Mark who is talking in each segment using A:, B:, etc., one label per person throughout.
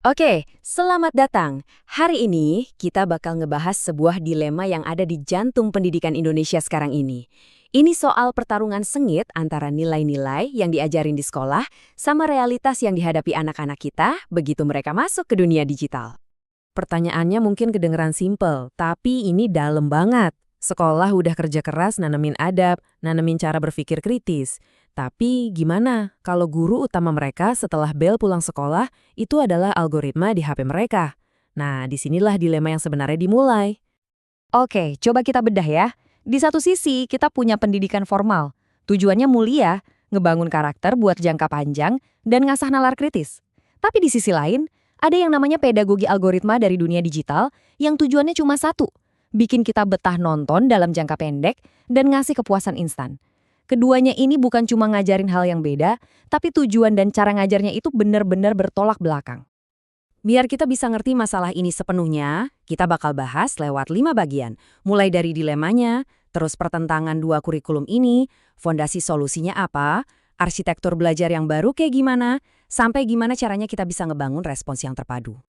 A: Oke, selamat datang. Hari ini kita bakal ngebahas sebuah dilema yang ada di jantung pendidikan Indonesia sekarang ini. Ini soal pertarungan sengit antara nilai-nilai yang diajarin di sekolah sama realitas yang dihadapi anak-anak kita begitu mereka masuk ke dunia digital. Pertanyaannya mungkin kedengeran simpel, tapi ini dalam banget. Sekolah udah kerja keras nanemin adab, nanemin cara berpikir kritis. Tapi gimana kalau guru utama mereka setelah bel pulang sekolah itu adalah algoritma di HP mereka? Nah, disinilah dilema yang sebenarnya dimulai.
B: Oke, coba kita bedah ya. Di satu sisi, kita punya pendidikan formal. Tujuannya mulia, ngebangun karakter buat jangka panjang, dan ngasah nalar kritis. Tapi di sisi lain, ada yang namanya pedagogi algoritma dari dunia digital yang tujuannya cuma satu, bikin kita betah nonton dalam jangka pendek dan ngasih kepuasan instan. Keduanya ini bukan cuma ngajarin hal yang beda, tapi tujuan dan cara ngajarnya itu benar-benar bertolak belakang.
A: Biar kita bisa ngerti masalah ini sepenuhnya, kita bakal bahas lewat 5 bagian. Mulai dari dilemanya, terus pertentangan dua kurikulum ini, fondasi solusinya apa, arsitektur belajar yang baru kayak gimana, sampai gimana caranya kita bisa ngebangun respons yang terpadu.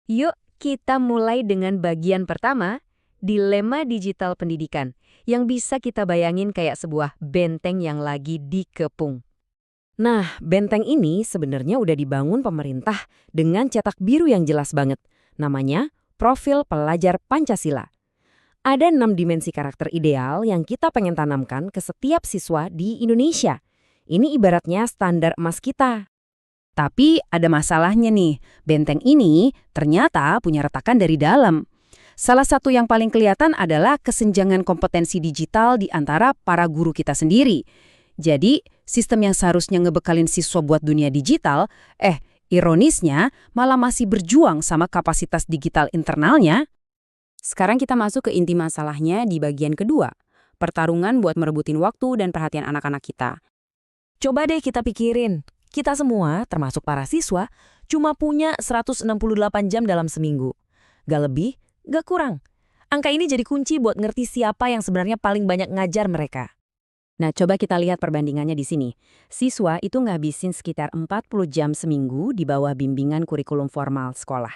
A: Yuk, kita mulai dengan bagian pertama, dilema digital pendidikan, yang bisa kita bayangin kayak sebuah benteng yang lagi dikepung. Nah, benteng ini sebenarnya udah dibangun pemerintah dengan cetak biru yang jelas banget. Namanya Profil Pelajar Pancasila. Ada 6 dimensi karakter ideal yang kita pengen tanamkan ke setiap siswa di Indonesia. Ini ibaratnya standar emas kita. Tapi ada masalahnya nih, benteng ini ternyata punya retakan dari dalam. Salah satu yang paling kelihatan adalah kesenjangan kompetensi digital di antara para guru kita sendiri. Jadi, sistem yang seharusnya ngebekalin siswa buat dunia digital, ironisnya malah masih berjuang sama kapasitas digital internalnya. Sekarang kita masuk ke inti masalahnya di bagian kedua, pertarungan buat merebutin waktu dan perhatian anak-anak kita. Coba deh kita pikirin, kita semua, termasuk para siswa, cuma punya 168 jam dalam seminggu. Gak lebih, gak kurang. Angka ini jadi kunci buat ngerti siapa yang sebenarnya paling banyak ngajar mereka. Nah, coba kita lihat perbandingannya di sini. Siswa itu ngabisin sekitar 40 jam seminggu di bawah bimbingan kurikulum formal sekolah.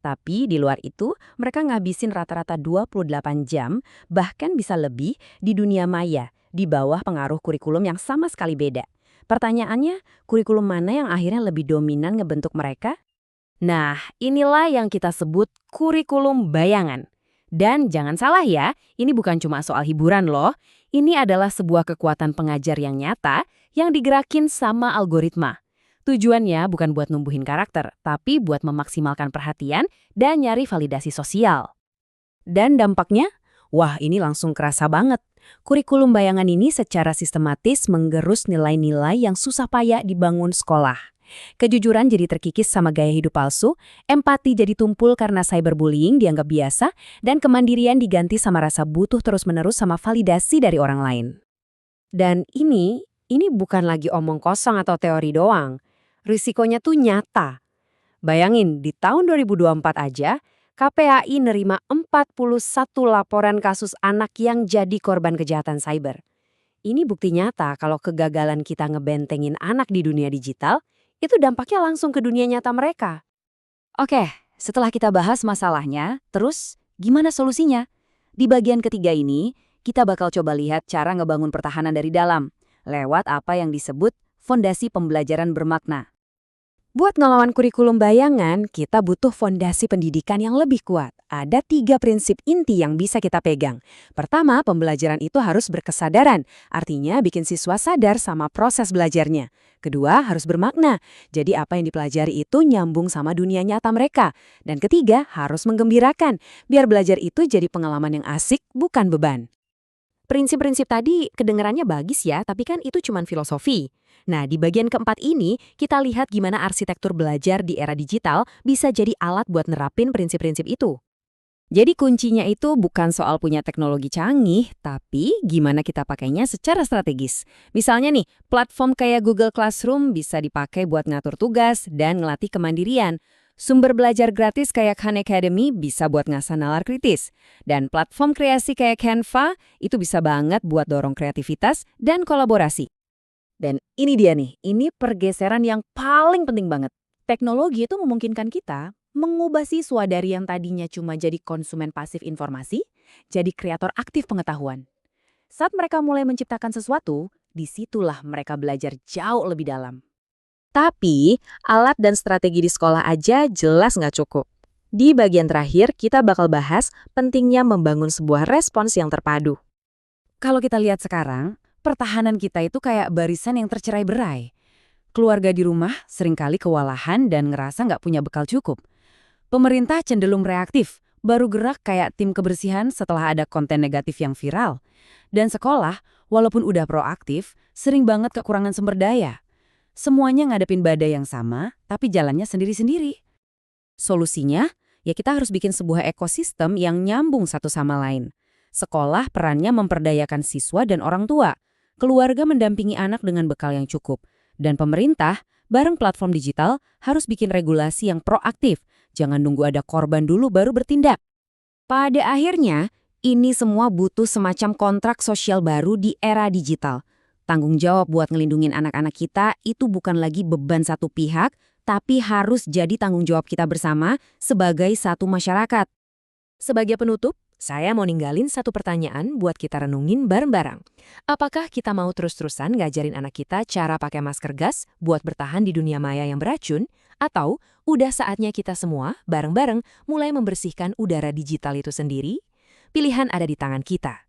A: Tapi di luar itu, mereka ngabisin rata-rata 28 jam, bahkan bisa lebih di dunia maya, di bawah pengaruh kurikulum yang sama sekali beda. Pertanyaannya, kurikulum mana yang akhirnya lebih dominan ngebentuk mereka? Nah, inilah yang kita sebut kurikulum bayangan. Dan jangan salah ya, ini bukan cuma soal hiburan loh. Ini adalah sebuah kekuatan pengajar yang nyata yang digerakin sama algoritma. Tujuannya bukan buat numbuhin karakter, tapi buat memaksimalkan perhatian dan nyari validasi sosial. Dan dampaknya? Wah, ini langsung kerasa banget. Kurikulum bayangan ini secara sistematis menggerus nilai-nilai yang susah payah dibangun sekolah. Kejujuran jadi terkikis sama gaya hidup palsu, empati jadi tumpul karena cyberbullying dianggap biasa, dan kemandirian diganti sama rasa butuh terus-menerus sama validasi dari orang lain. Dan ini bukan lagi omong kosong atau teori doang. Risikonya tuh nyata. Bayangin, di tahun 2024 aja, KPAI nerima 41 laporan kasus anak yang jadi korban kejahatan cyber. Ini bukti nyata kalau kegagalan kita ngebentengin anak di dunia digital, itu dampaknya langsung ke dunia nyata mereka. Oke, setelah kita bahas masalahnya, terus gimana solusinya? Di bagian ketiga ini, kita bakal coba lihat cara ngebangun pertahanan dari dalam, lewat apa yang disebut fondasi pembelajaran bermakna. Buat ngelawan kurikulum bayangan, kita butuh fondasi pendidikan yang lebih kuat. Ada 3 prinsip inti yang bisa kita pegang. Pertama, pembelajaran itu harus berkesadaran, artinya bikin siswa sadar sama proses belajarnya. Kedua, harus bermakna, jadi apa yang dipelajari itu nyambung sama dunia nyata mereka. Dan ketiga, harus menggembirakan, biar belajar itu jadi pengalaman yang asik, bukan beban. Prinsip-prinsip tadi kedengarannya bagus ya, tapi kan itu cuma filosofi. Nah, di bagian keempat ini, kita lihat gimana arsitektur belajar di era digital bisa jadi alat buat nerapin prinsip-prinsip itu. Jadi kuncinya itu bukan soal punya teknologi canggih, tapi gimana kita pakainya secara strategis. Misalnya nih, platform kayak Google Classroom bisa dipakai buat ngatur tugas dan ngelatih kemandirian. Sumber belajar gratis kayak Khan Academy bisa buat ngasah nalar kritis. Dan platform kreasi kayak Canva itu bisa banget buat dorong kreativitas dan kolaborasi. Dan ini dia nih, ini pergeseran yang paling penting banget.
C: Teknologi itu memungkinkan kita mengubah siswa dari yang tadinya cuma jadi konsumen pasif informasi, jadi kreator aktif pengetahuan. Saat mereka mulai menciptakan sesuatu, disitulah mereka belajar jauh lebih dalam.
B: Tapi, alat dan strategi di sekolah aja jelas nggak cukup. Di bagian terakhir, kita bakal bahas pentingnya membangun sebuah respons yang terpadu.
A: Kalau kita lihat sekarang, pertahanan kita itu kayak barisan yang tercerai-berai. Keluarga di rumah seringkali kewalahan dan ngerasa nggak punya bekal cukup. Pemerintah cenderung reaktif, baru gerak kayak tim kebersihan setelah ada konten negatif yang viral. Dan sekolah, walaupun udah proaktif, sering banget kekurangan sumber daya. Semuanya ngadepin badai yang sama, tapi jalannya sendiri-sendiri. Solusinya, ya kita harus bikin sebuah ekosistem yang nyambung satu sama lain. Sekolah perannya memperdayakan siswa dan orang tua. Keluarga mendampingi anak dengan bekal yang cukup. Dan pemerintah, bareng platform digital, harus bikin regulasi yang proaktif. Jangan nunggu ada korban dulu baru bertindak. Pada akhirnya, ini semua butuh semacam kontrak sosial baru di era digital. Tanggung jawab buat ngelindungin anak-anak kita itu bukan lagi beban satu pihak, tapi harus jadi tanggung jawab kita bersama sebagai satu masyarakat. Sebagai penutup, saya mau ninggalin satu pertanyaan buat kita renungin bareng-bareng. Apakah kita mau terus-terusan ngajarin anak kita cara pakai masker gas buat bertahan di dunia maya yang beracun? Atau udah saatnya kita semua bareng-bareng mulai membersihkan udara digital itu sendiri? Pilihan ada di tangan kita.